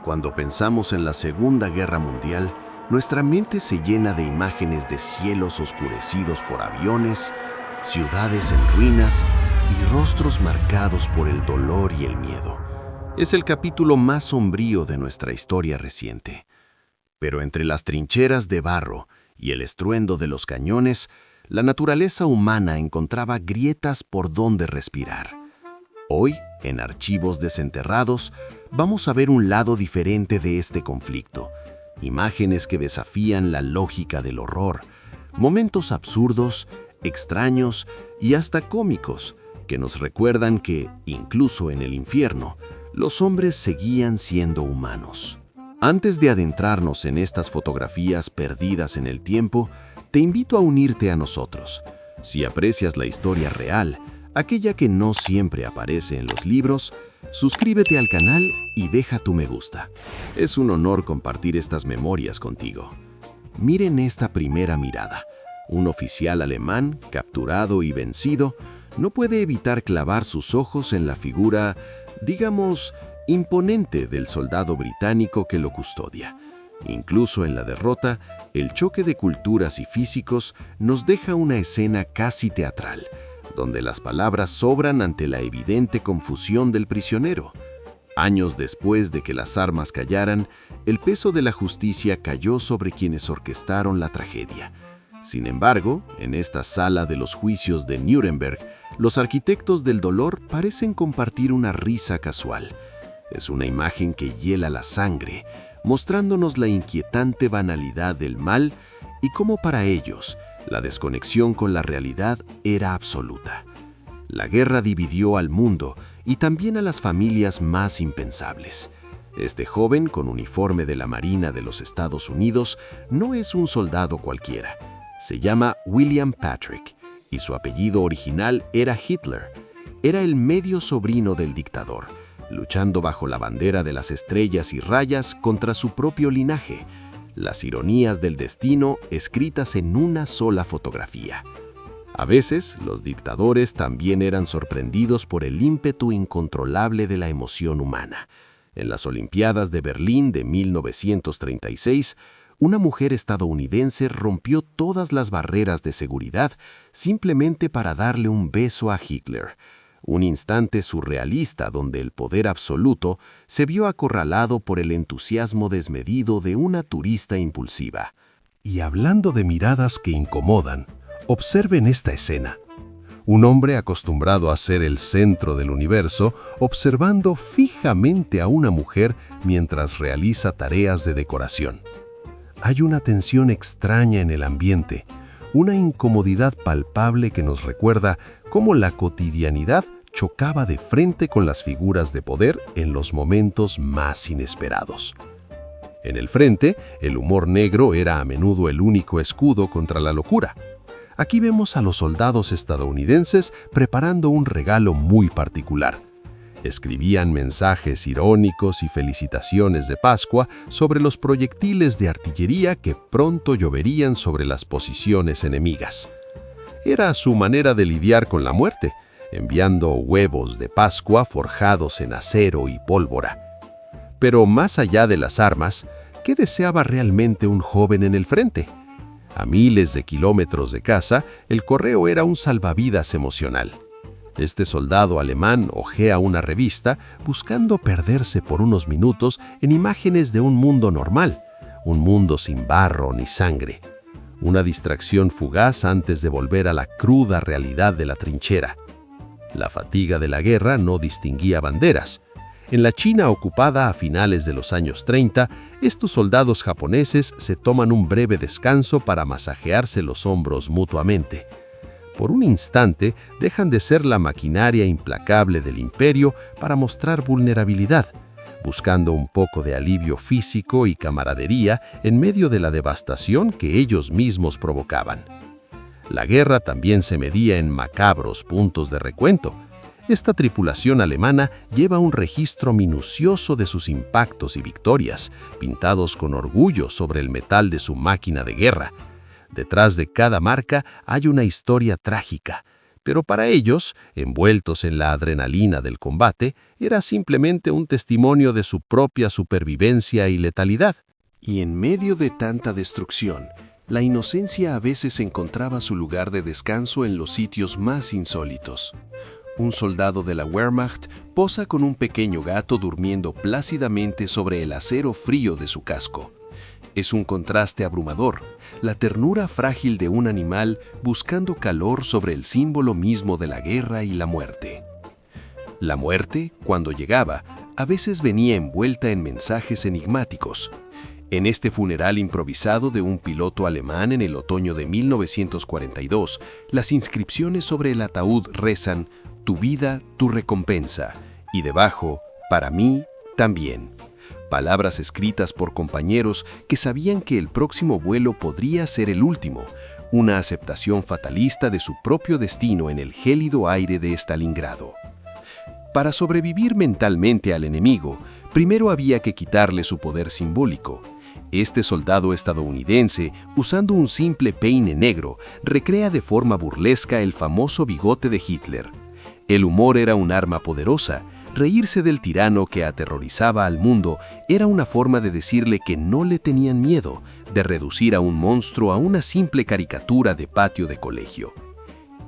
Cuando pensamos en la Segunda Guerra Mundial, nuestra mente se llena de imágenes de cielos oscurecidos por aviones, ciudades en ruinas y rostros marcados por el dolor y el miedo. Es el capítulo más sombrío de nuestra historia reciente. Pero entre las trincheras de barro y el estruendo de los cañones, la naturaleza humana encontraba grietas por donde respirar. Hoy, en Archivos Desenterrados, vamos a ver un lado diferente de este conflicto. Imágenes que desafían la lógica del horror, momentos absurdos, extraños y hasta cómicos que nos recuerdan que, incluso en el infierno, los hombres seguían siendo humanos. Antes de adentrarnos en estas fotografías perdidas en el tiempo, te invito a unirte a nosotros. Si aprecias la historia real, aquella que no siempre aparece en los libros, suscríbete al canal y deja tu me gusta. Es un honor compartir estas memorias contigo. Miren esta primera mirada. Un oficial alemán, capturado y vencido, no puede evitar clavar sus ojos en la figura, digamos, imponente del soldado británico que lo custodia. Incluso en la derrota, el choque de culturas y físicos nos deja una escena casi teatral, donde las palabras sobran ante la evidente confusión del prisionero. Años después de que las armas callaran, el peso de la justicia cayó sobre quienes orquestaron la tragedia. Sin embargo, en esta sala de los juicios de Nuremberg, los arquitectos del dolor parecen compartir una risa casual. Es una imagen que hiela la sangre, mostrándonos la inquietante banalidad del mal y cómo para ellos la desconexión con la realidad era absoluta. La guerra dividió al mundo y también a las familias más impensables. Este joven con uniforme de la Marina de los Estados Unidos no es un soldado cualquiera. Se llama William Patrick y su apellido original era Hitler. Era el medio sobrino del dictador, luchando bajo la bandera de las estrellas y rayas contra su propio linaje. Las ironías del destino escritas en una sola fotografía. A veces, los dictadores también eran sorprendidos por el ímpetu incontrolable de la emoción humana. En las Olimpiadas de Berlín de 1936, una mujer estadounidense rompió todas las barreras de seguridad simplemente para darle un beso a Hitler. Un instante surrealista donde el poder absoluto se vio acorralado por el entusiasmo desmedido de una turista impulsiva. Y hablando de miradas que incomodan, observen esta escena. Un hombre acostumbrado a ser el centro del universo, observando fijamente a una mujer mientras realiza tareas de decoración. Hay una tensión extraña en el ambiente, una incomodidad palpable que nos recuerda cómo la cotidianidad chocaba de frente con las figuras de poder en los momentos más inesperados. En el frente, el humor negro era a menudo el único escudo contra la locura. Aquí vemos a los soldados estadounidenses preparando un regalo muy particular. Escribían mensajes irónicos y felicitaciones de Pascua sobre los proyectiles de artillería que pronto lloverían sobre las posiciones enemigas. Era su manera de lidiar con la muerte, enviando huevos de Pascua forjados en acero y pólvora. Pero más allá de las armas, ¿qué deseaba realmente un joven en el frente? A miles de kilómetros de casa, el correo era un salvavidas emocional. Este soldado alemán hojea una revista buscando perderse por unos minutos en imágenes de un mundo normal, un mundo sin barro ni sangre. Una distracción fugaz antes de volver a la cruda realidad de la trinchera. La fatiga de la guerra no distinguía banderas. En la China ocupada a finales de los años 30, estos soldados japoneses se toman un breve descanso para masajearse los hombros mutuamente. Por un instante, dejan de ser la maquinaria implacable del imperio para mostrar vulnerabilidad, buscando un poco de alivio físico y camaradería en medio de la devastación que ellos mismos provocaban. La guerra también se medía en macabros puntos de recuento. Esta tripulación alemana lleva un registro minucioso de sus impactos y victorias, pintados con orgullo sobre el metal de su máquina de guerra. Detrás de cada marca hay una historia trágica, Pero para ellos, envueltos en la adrenalina del combate, era simplemente un testimonio de su propia supervivencia y letalidad. Y en medio de tanta destrucción, la inocencia a veces encontraba su lugar de descanso en los sitios más insólitos. Un soldado de la Wehrmacht posa con un pequeño gato durmiendo plácidamente sobre el acero frío de su casco. Es un contraste abrumador, la ternura frágil de un animal buscando calor sobre el símbolo mismo de la guerra y la muerte. La muerte, cuando llegaba, a veces venía envuelta en mensajes enigmáticos. En este funeral improvisado de un piloto alemán en el otoño de 1942, las inscripciones sobre el ataúd rezan: «Tu vida, tu recompensa», y debajo, «Para mí, también». Palabras escritas por compañeros que sabían que el próximo vuelo podría ser el último, una aceptación fatalista de su propio destino en el gélido aire de Stalingrado. Para sobrevivir mentalmente al enemigo, primero había que quitarle su poder simbólico. Este soldado estadounidense, usando un simple peine negro, recrea de forma burlesca el famoso bigote de Hitler. El humor era un arma poderosa. Reírse del tirano que aterrorizaba al mundo era una forma de decirle que no le tenían miedo, de reducir a un monstruo a una simple caricatura de patio de colegio.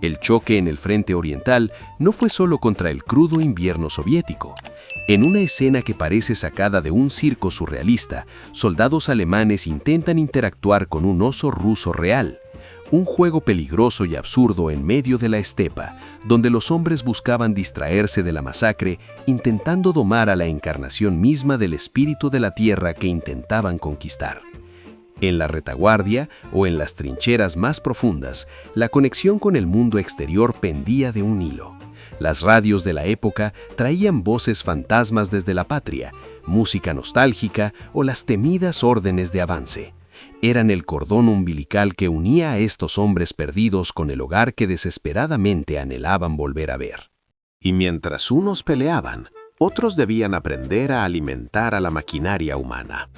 El choque en el frente oriental no fue solo contra el crudo invierno soviético. En una escena que parece sacada de un circo surrealista, soldados alemanes intentan interactuar con un oso ruso real. Un juego peligroso y absurdo en medio de la estepa, donde los hombres buscaban distraerse de la masacre, intentando domar a la encarnación misma del espíritu de la tierra que intentaban conquistar. En la retaguardia o en las trincheras más profundas, la conexión con el mundo exterior pendía de un hilo. Las radios de la época traían voces fantasmas desde la patria, música nostálgica o las temidas órdenes de avance. Eran el cordón umbilical que unía a estos hombres perdidos con el hogar que desesperadamente anhelaban volver a ver. Y mientras unos peleaban, otros debían aprender a alimentar a la maquinaria humana.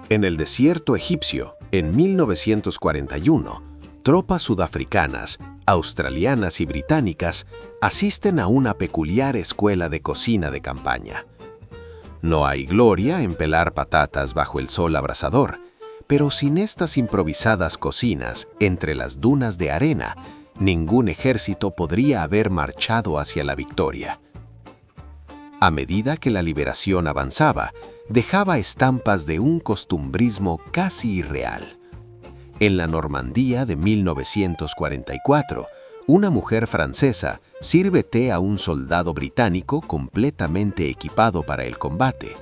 En el desierto egipcio, en 1941, tropas sudafricanas, australianas y británicas asisten a una peculiar escuela de cocina de campaña. No hay gloria en pelar patatas bajo el sol abrasador, pero sin estas improvisadas cocinas entre las dunas de arena, ningún ejército podría haber marchado hacia la victoria. A medida que la liberación avanzaba, dejaba estampas de un costumbrismo casi irreal. En la Normandía de 1944, una mujer francesa sirve té a un soldado británico completamente equipado para el combate.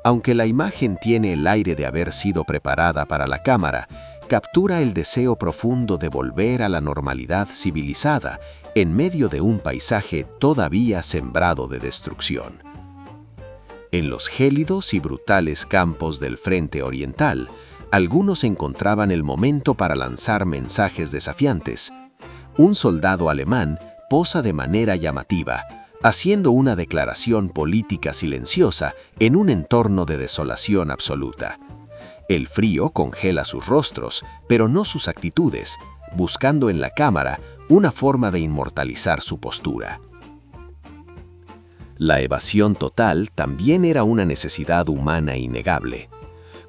Aunque la imagen tiene el aire de haber sido preparada para la cámara, captura el deseo profundo de volver a la normalidad civilizada en medio de un paisaje todavía sembrado de destrucción. En los gélidos y brutales campos del frente oriental, algunos encontraban el momento para lanzar mensajes desafiantes. Un soldado alemán posa de manera llamativa, haciendo una declaración política silenciosa en un entorno de desolación absoluta. El frío congela sus rostros, pero no sus actitudes, buscando en la cámara una forma de inmortalizar su postura. La evasión total también era una necesidad humana innegable.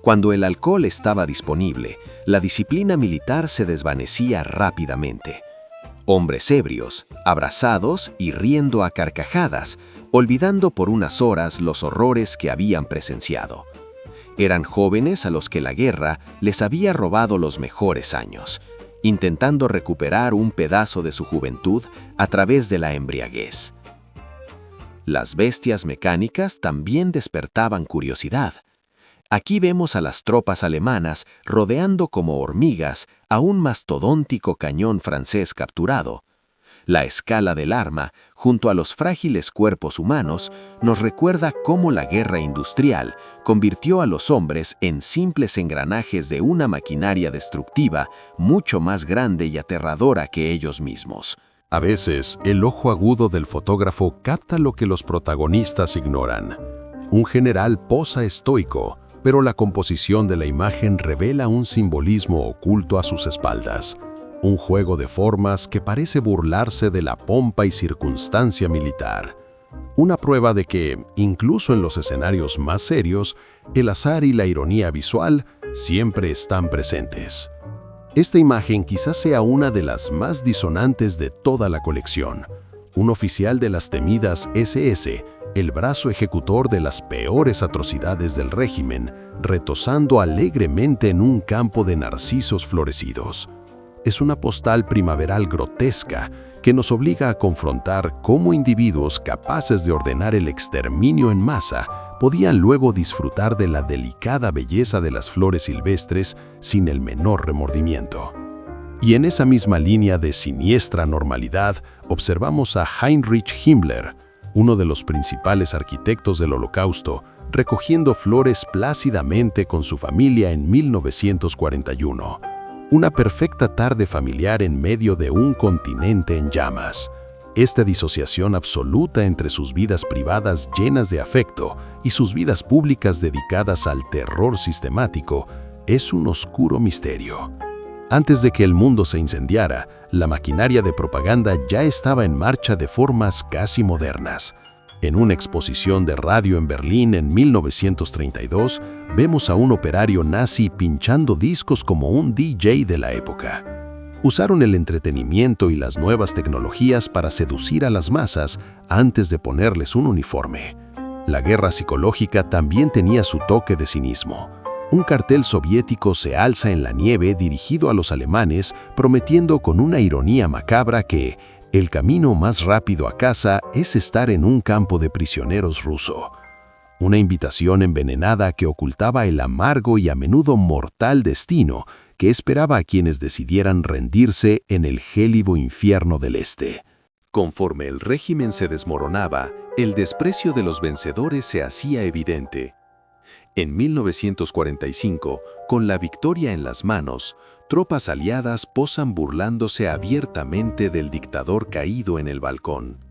Cuando el alcohol estaba disponible, la disciplina militar se desvanecía rápidamente. Hombres ebrios, abrazados y riendo a carcajadas, olvidando por unas horas los horrores que habían presenciado. Eran jóvenes a los que la guerra les había robado los mejores años, intentando recuperar un pedazo de su juventud a través de la embriaguez. Las bestias mecánicas también despertaban curiosidad. Aquí vemos a las tropas alemanas rodeando como hormigas a un mastodóntico cañón francés capturado. La escala del arma, junto a los frágiles cuerpos humanos, nos recuerda cómo la guerra industrial convirtió a los hombres en simples engranajes de una maquinaria destructiva mucho más grande y aterradora que ellos mismos. A veces, el ojo agudo del fotógrafo capta lo que los protagonistas ignoran. Un general posa estoico, pero la composición de la imagen revela un simbolismo oculto a sus espaldas. un juego de formas que parece burlarse de la pompa y circunstancia militar. Una prueba de que, incluso en los escenarios más serios, el azar y la ironía visual siempre están presentes. Esta imagen quizás sea una de las más disonantes de toda la colección. Un oficial de las temidas SS, el brazo ejecutor de las peores atrocidades del régimen, retozando alegremente en un campo de narcisos florecidos. Es una postal primaveral grotesca que nos obliga a confrontar cómo individuos capaces de ordenar el exterminio en masa podían luego disfrutar de la delicada belleza de las flores silvestres sin el menor remordimiento. Y en esa misma línea de siniestra normalidad observamos a Heinrich Himmler, uno de los principales arquitectos del Holocausto, recogiendo flores plácidamente con su familia en 1941. Una perfecta tarde familiar en medio de un continente en llamas. Esta disociación absoluta entre sus vidas privadas llenas de afecto y sus vidas públicas dedicadas al terror sistemático es un oscuro misterio. Antes de que el mundo se incendiara, la maquinaria de propaganda ya estaba en marcha de formas casi modernas. En una exposición de radio en Berlín en 1932, vemos a un operario nazi pinchando discos como un DJ de la época. Usaron el entretenimiento y las nuevas tecnologías para seducir a las masas antes de ponerles un uniforme. La guerra psicológica también tenía su toque de cinismo. Un cartel soviético se alza en la nieve dirigido a los alemanes, prometiendo con una ironía macabra que el camino más rápido a casa es estar en un campo de prisioneros ruso. Una invitación envenenada que ocultaba el amargo y a menudo mortal destino que esperaba a quienes decidieran rendirse en el gélido infierno del Este. Conforme el régimen se desmoronaba, el desprecio de los vencedores se hacía evidente. En 1945, con la victoria en las manos, tropas aliadas posan burlándose abiertamente del dictador caído en el balcón.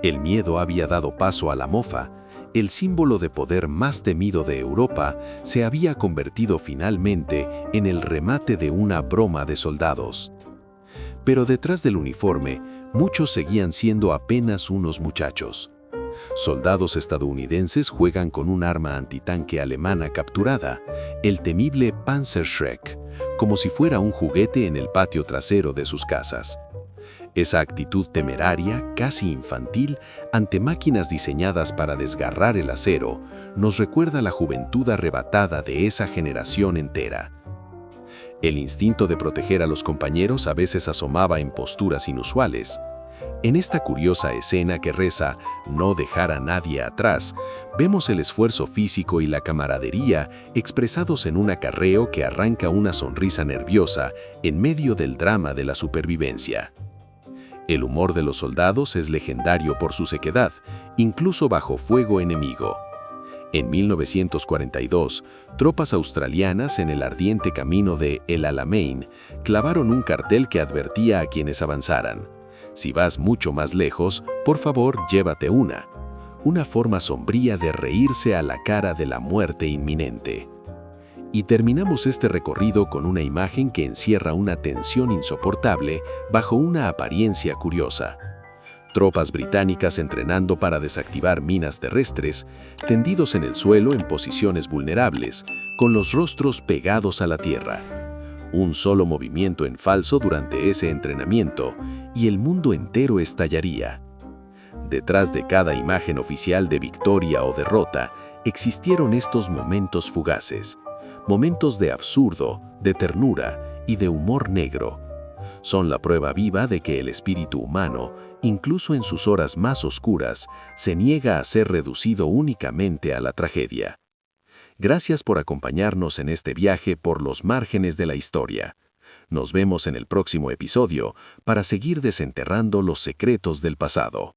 El miedo había dado paso a la mofa. El símbolo de poder más temido de Europa se había convertido finalmente en el remate de una broma de soldados. Pero detrás del uniforme, muchos seguían siendo apenas unos muchachos. Soldados estadounidenses juegan con un arma antitanque alemana capturada, el temible Panzerschreck, como si fuera un juguete en el patio trasero de sus casas. Esa actitud temeraria, casi infantil, ante máquinas diseñadas para desgarrar el acero, nos recuerda la juventud arrebatada de esa generación entera. El instinto de proteger a los compañeros a veces asomaba en posturas inusuales. En esta curiosa escena que reza «No dejar a nadie atrás», vemos el esfuerzo físico y la camaradería expresados en un acarreo que arranca una sonrisa nerviosa en medio del drama de la supervivencia. El humor de los soldados es legendario por su sequedad, incluso bajo fuego enemigo. En 1942, tropas australianas en el ardiente camino de El Alamein clavaron un cartel que advertía a quienes avanzaran: «Si vas mucho más lejos, por favor, llévate una». Una forma sombría de reírse a la cara de la muerte inminente. Y terminamos este recorrido con una imagen que encierra una tensión insoportable bajo una apariencia curiosa. Tropas británicas entrenando para desactivar minas terrestres, tendidos en el suelo en posiciones vulnerables, con los rostros pegados a la tierra. Un solo movimiento en falso durante ese entrenamiento y el mundo entero estallaría. Detrás de cada imagen oficial de victoria o derrota, existieron estos momentos fugaces, momentos de absurdo, de ternura y de humor negro. Son la prueba viva de que el espíritu humano, incluso en sus horas más oscuras, se niega a ser reducido únicamente a la tragedia. Gracias por acompañarnos en este viaje por los márgenes de la historia. Nos vemos en el próximo episodio para seguir desenterrando los secretos del pasado.